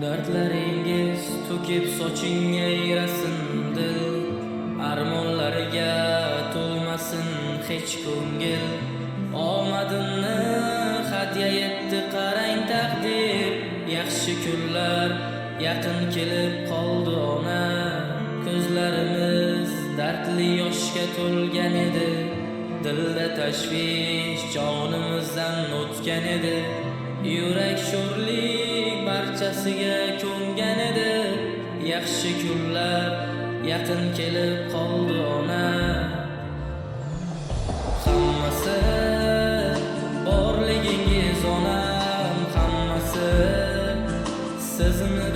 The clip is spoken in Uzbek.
Dardlaringiz to'kib sochingga ayrasin dil, armonlariga to'lmasin hech ko'ngil. Omadimni hadya etdi qarang taqdir, yaxshi kunlar yaqin kelib qoldi ona. Ko'zlarimiz dardli yoshga to'lgan edi, dilda tashvish jonimizdan o'tgan edi. Yurak sho'rlik barchasiga ko'ngan edi, yaxshi kunlar yaqin kelib qoldi ona. Hammasi borligingiz onam, hammasi sizni